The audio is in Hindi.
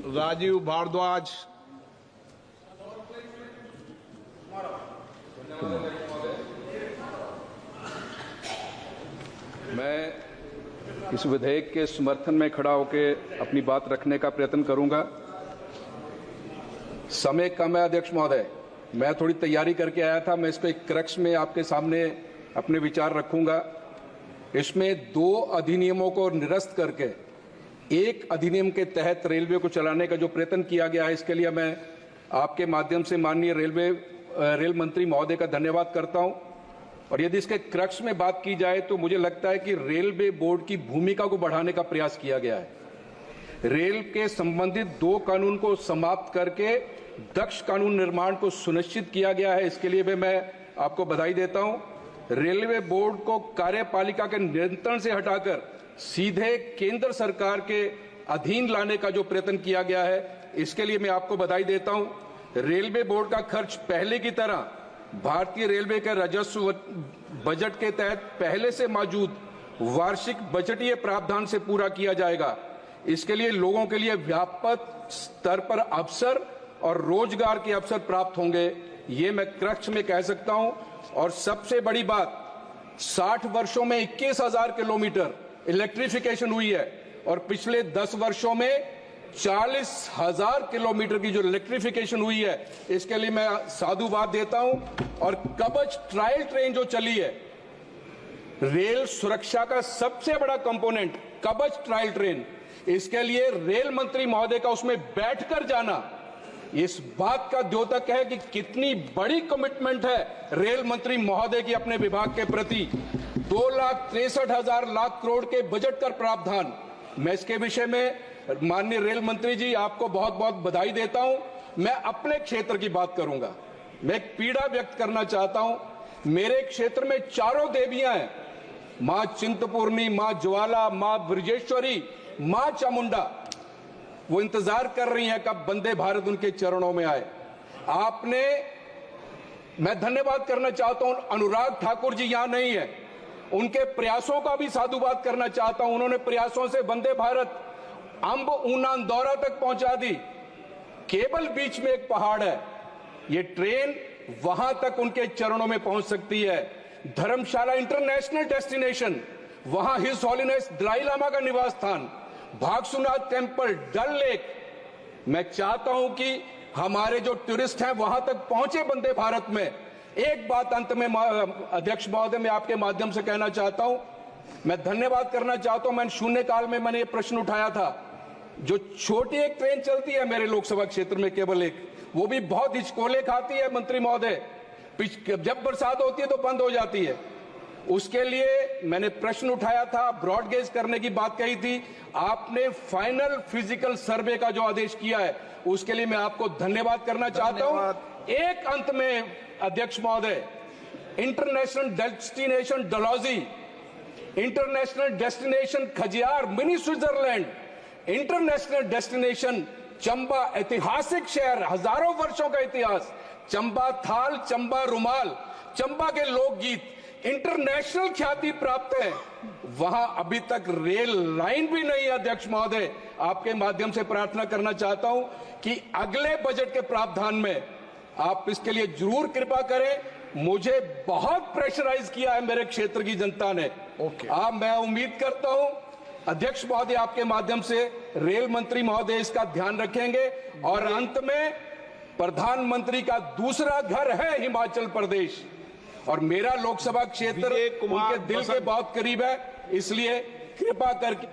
राजीव भारद्वाज। मैं इस विधेयक के समर्थन में खड़ा होकर अपनी बात रखने का प्रयत्न करूंगा। समय कम है अध्यक्ष महोदय, मैं थोड़ी तैयारी करके आया था। मैं इसको एक क्रक्स में आपके सामने अपने विचार रखूंगा। इसमें दो अधिनियमों को निरस्त करके एक अधिनियम के तहत रेलवे को चलाने का जो प्रयत्न किया गया है, इसके लिए मैं आपके माध्यम से माननीय रेल मंत्री महोदय का धन्यवाद करता हूं। और यदि इसके क्रक्स में बात की जाए तो मुझे लगता है कि रेलवे बोर्ड की भूमिका को बढ़ाने का प्रयास किया गया है। रेल के संबंधित दो कानून को समाप्त करके दक्ष कानून निर्माण को सुनिश्चित किया गया है। इसके लिए भी मैं आपको बधाई देता हूं। रेलवे बोर्ड को कार्यपालिका के नियंत्रण से हटाकर सीधे केंद्र सरकार के अधीन लाने का जो प्रयत्न किया गया है, इसके लिए मैं आपको बधाई देता हूं। रेलवे बोर्ड का खर्च पहले की तरह भारतीय रेलवे के राजस्व बजट के तहत पहले से मौजूद वार्षिक बजटीय प्रावधान से पूरा किया जाएगा। इसके लिए लोगों के लिए व्यापक स्तर पर अवसर और रोजगार के अवसर प्राप्त होंगे, ये मैं क्रक्स में कह सकता हूं। और सबसे बड़ी बात, 60 वर्षों में 21,000 किलोमीटर इलेक्ट्रिफिकेशन हुई है और पिछले 10 वर्षों में 40,000 किलोमीटर की जो इलेक्ट्रिफिकेशन हुई है, इसके लिए मैं साधुवाद देता हूं। और कवच ट्रायल ट्रेन जो चली है, रेल सुरक्षा का सबसे बड़ा कंपोनेंट कवच ट्रायल ट्रेन, इसके लिए रेल मंत्री महोदय का उसमें बैठकर जाना इस बात का द्योतक है कि कितनी बड़ी कमिटमेंट है रेल मंत्री महोदय की अपने विभाग के प्रति। 2,63,000 लाख करोड़ के बजट का प्रावधान। मैं इसके विषय में माननीय रेल मंत्री जी आपको बहुत बहुत बधाई देता हूं। मैं अपने क्षेत्र की बात करूंगा। मैं एक पीड़ा व्यक्त करना चाहता हूं। मेरे क्षेत्र में चारों देवियां हैं, मां चिंतपूर्णी, मां ज्वाला, मां ब्रजेश्वरी, मां चामुंडा। वो इंतजार कर रही हैं कब वंदे भारत उनके चरणों में आए। मैं धन्यवाद करना चाहता हूं, अनुराग ठाकुर जी यहां नहीं है, उनके प्रयासों का भी साधुवाद करना चाहता हूं। उन्होंने प्रयासों से वंदे भारत अंब ऊना इंदौरा तक पहुंचा दी। केवल बीच में एक पहाड़ है, ये ट्रेन वहां तक उनके चरणों में पहुंच सकती है। धर्मशाला इंटरनेशनल डेस्टिनेशन, वहां हिज हॉलीनेस दलाई लामा का निवास स्थान, भागसुनाथ टेम्पल, डल लेक। मैं चाहता हूं कि हमारे जो टूरिस्ट हैं वहां तक पहुंचे वंदे भारत में। एक बात अंत में अध्यक्ष महोदय मैं आपके माध्यम से कहना चाहता हूं, मैं धन्यवाद करना चाहता हूं। मैंने शून्यकाल में मैंने ये प्रश्न उठाया था, जो छोटी एक ट्रेन चलती है मेरे लोकसभा क्षेत्र में, केवल एक, वो भी बहुत हिचकोले खाती है मंत्री महोदय। जब बरसात होती है तो बंद हो जाती है। उसके लिए मैंने प्रश्न उठाया था, ब्रॉडगेज करने की बात कही थी। आपने फाइनल फिजिकल सर्वे का जो आदेश किया है, उसके लिए मैं आपको धन्यवाद करना चाहता हूं। एक अंत में अध्यक्ष महोदय, international destination Dalhousie, international destination Khajjiar mini Switzerland, international destination Chamba, ऐतिहासिक शहर, हजारों वर्षों का इतिहास, चंबा थाल, चंबा रुमाल, चंबा के लोकगीत इंटरनेशनल ख्याति प्राप्त है। वहां अभी तक रेल लाइन भी नहीं है। अध्यक्ष महोदय, आपके माध्यम से प्रार्थना करना चाहता हूं कि अगले बजट के प्रावधान में आप इसके लिए जरूर कृपा करें। मुझे बहुत प्रेशराइज किया है मेरे क्षेत्र की जनता ने। मैं उम्मीद करता हूं अध्यक्ष महोदय आपके माध्यम से रेल मंत्री महोदय इसका ध्यान रखेंगे। और अंत में, प्रधानमंत्री का दूसरा घर है हिमाचल प्रदेश, और मेरा लोकसभा क्षेत्र उनके दिल के बहुत करीब है, इसलिए कृपा करके